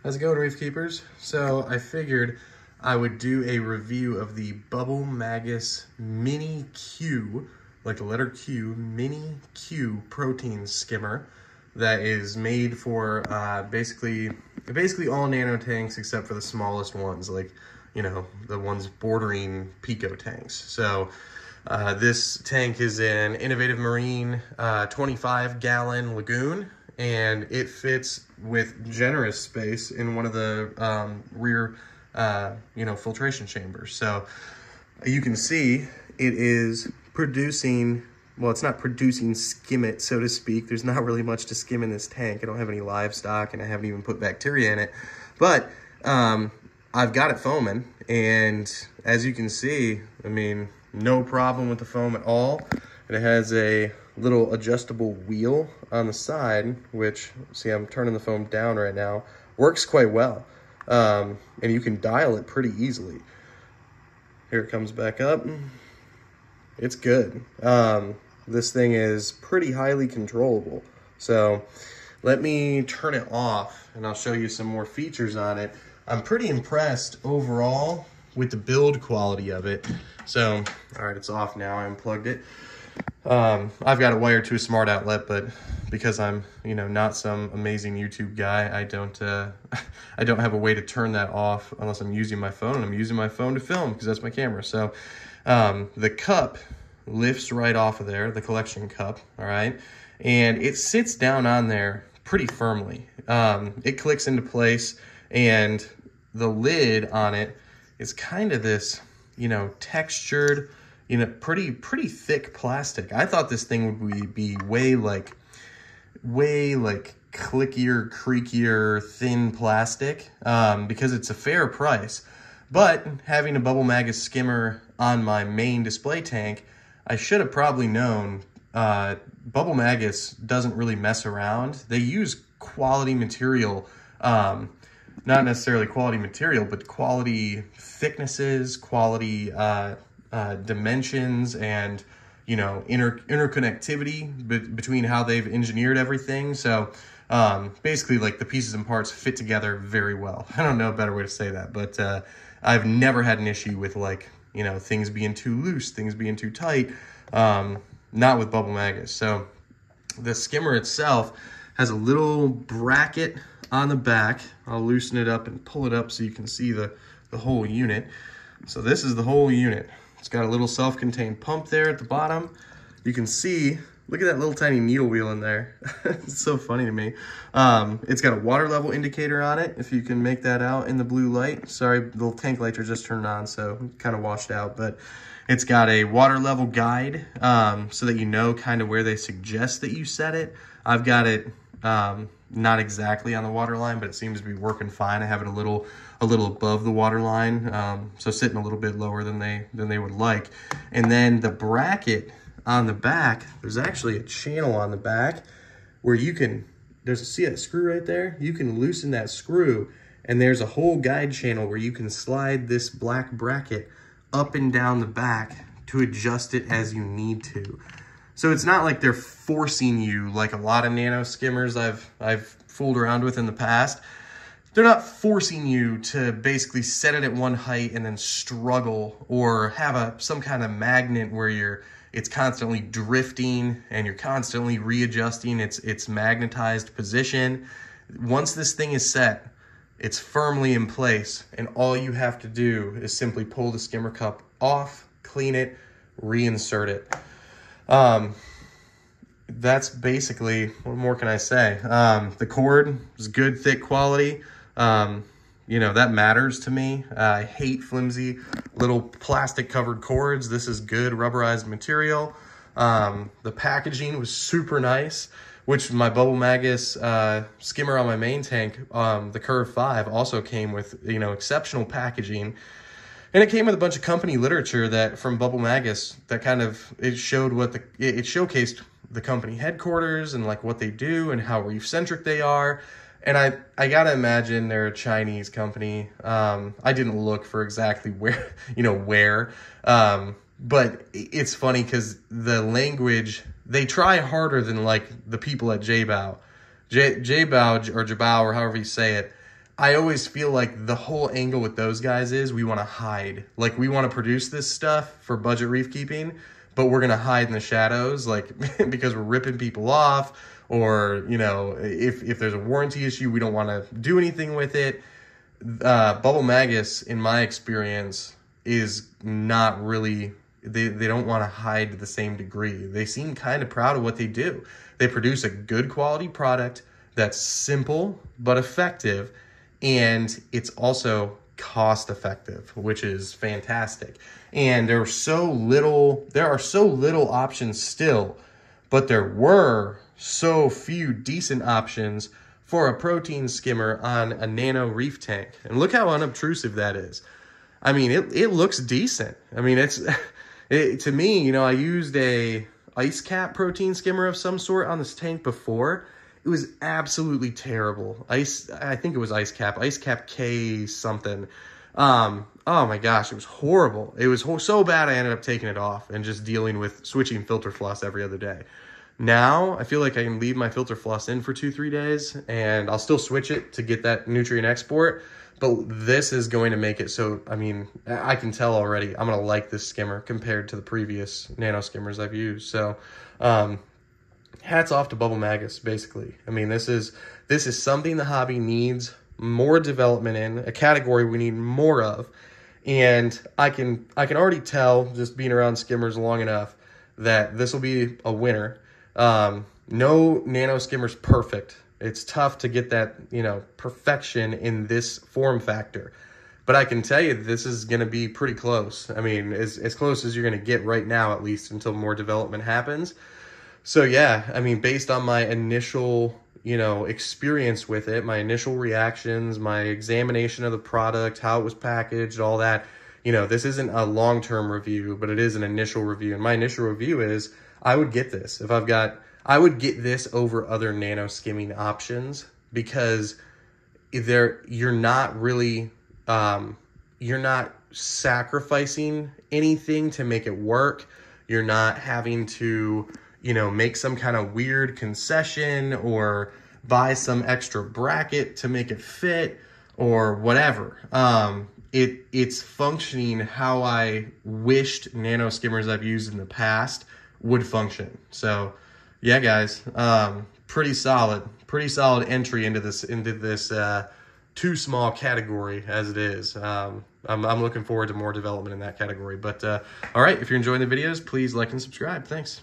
How's it going, Reef Keepers? So I figured I would do a review of the Magus MiniQ, like the letter Q, MiniQ protein skimmer that is made for basically all nano tanks except for the smallest ones, like, you know, the ones bordering pico tanks. So this tank is an Innovative Marine 25-gallon lagoon, and it fits with generous space in one of the rear, filtration chambers. So you can see it is producing, well, it's not producing skimmet, so to speak. There's not really much to skim in this tank. I don't have any livestock, and I haven't even put bacteria in it. But I've got it foaming, and as you can see, I mean, no problem with the foam at all. And it has a little adjustable wheel on the side, which, see, I'm turning the foam down right now, works quite well. And you can dial it pretty easily. Here it comes back up. It's good. This thing is pretty highly controllable. So let me turn it off and I'll show you some more features on it. I'm pretty impressed overall with the build quality of it. So, all right, it's off now. I unplugged it. I've got it wired to a smart outlet, but because I'm, not some amazing YouTube guy, I don't have a way to turn that off unless I'm using my phone, and I'm using my phone to film because that's my camera. So, the cup lifts right off of there, the collection cup, all right? And it sits down on there pretty firmly. It clicks into place, and the lid on it is kind of this, textured, pretty thick plastic. I thought this thing would be way like clickier, creakier, thin plastic, because it's a fair price. But having a Magus skimmer on my main display tank, I should have probably known Magus doesn't really mess around. They use quality material, not necessarily quality material, but quality thicknesses, quality dimensions, and interconnectivity between how they've engineered everything. So basically, like, the pieces and parts fit together very well. I don't know a better way to say that, but I've never had an issue with, like, things being too loose, things being too tight. Not with Magus. So the skimmer itself has a little bracket on the back. I'll loosen it up and pull it up so you can see the whole unit. So this is the whole unit. It's got a little self-contained pump there at the bottom. You can see, look at that little tiny needle wheel in there. It's so funny to me. It's got a water level indicator on it, if you can make that out in the blue light. Sorry, the little tank lights are just turned on, so kind of washed out. But it's got a water level guide, so that you know kind of where they suggest that you set it. I've got it not exactly on the water line, but it seems to be working fine. I have it a little above the water line, so sitting a little bit lower than they would like. And then the bracket on the back, there's actually a channel on the back where you can, see that screw right there? You can loosen that screw, and there's a whole guide channel where you can slide this black bracket up and down the back to adjust it as you need to. So it's not like they're forcing you, like a lot of nano skimmers I've fooled around with in the past. They're not forcing you to basically set it at one height and then struggle, or have some kind of magnet where it's constantly drifting and you're constantly readjusting its magnetized position. Once this thing is set, it's firmly in place, and all you have to do is simply pull the skimmer cup off, clean it, reinsert it. That's basically, what more can I say? The cord is good, thick quality. That matters to me. I hate flimsy little plastic covered cords. This is good rubberized material. The packaging was super nice, which my Magus skimmer on my main tank, the Curve 5, also came with, exceptional packaging. And it came with a bunch of company literature that from Magus that kind of, it showcased the company headquarters and like what they do and how reef-centric they are. And I gotta imagine they're a Chinese company. I didn't look for exactly where, but it's funny because the language, they try harder than like the people at Jabao. Jabao or Jabao or however you say it, I always feel like the whole angle with those guys is we want to hide. Like, we want to produce this stuff for budget reef keeping, but we're going to hide in the shadows, like, because we're ripping people off, or, you know, if there's a warranty issue, we don't want to do anything with it. Bubble Magus, in my experience, is not really, they don't want to hide to the same degree. They seem kind of proud of what they do. They produce a good quality product that's simple but effective, and it's also cost effective, which is fantastic. And there are so little options still, but there were so few decent options for a protein skimmer on a nano reef tank. And look how unobtrusive that is. I mean, it looks decent. I mean, to me, you know, I used a ice cap protein skimmer of some sort on this tank before. It was absolutely terrible. I think it was ice cap K something. Oh my gosh, it was horrible. It was so bad I ended up taking it off and just dealing with switching filter floss every other day. Now, I feel like I can leave my filter floss in for 2-3 days, and I'll still switch it to get that nutrient export, but this is going to make it so, I mean, I can tell already I'm going to like this skimmer compared to the previous nano skimmers I've used. So, hats off to Bubble Magus, basically. I mean, this is something the hobby needs more development in, a category we need more of, and I can already tell, just being around skimmers long enough, that this will be a winner. No nano skimmer's perfect. It's tough to get that, you know, perfection in this form factor. But I can tell you this is going to be pretty close. I mean, as close as you're going to get right now, at least, until more development happens. So yeah, I mean, based on my initial, you know, experience with it, my initial reactions, my examination of the product, how it was packaged, all that, you know, this isn't a long-term review, but it is an initial review. And my initial review is, I would get this. I would get this over other nano skimming options, because you're not really, you're not sacrificing anything to make it work. You're not having to, you know, make some kind of weird concession or buy some extra bracket to make it fit or whatever. It's functioning how I wished nano skimmers I've used in the past would function. So yeah, guys, pretty solid entry into this too small category as it is. I'm looking forward to more development in that category. But all right, if you're enjoying the videos, please like and subscribe. Thanks.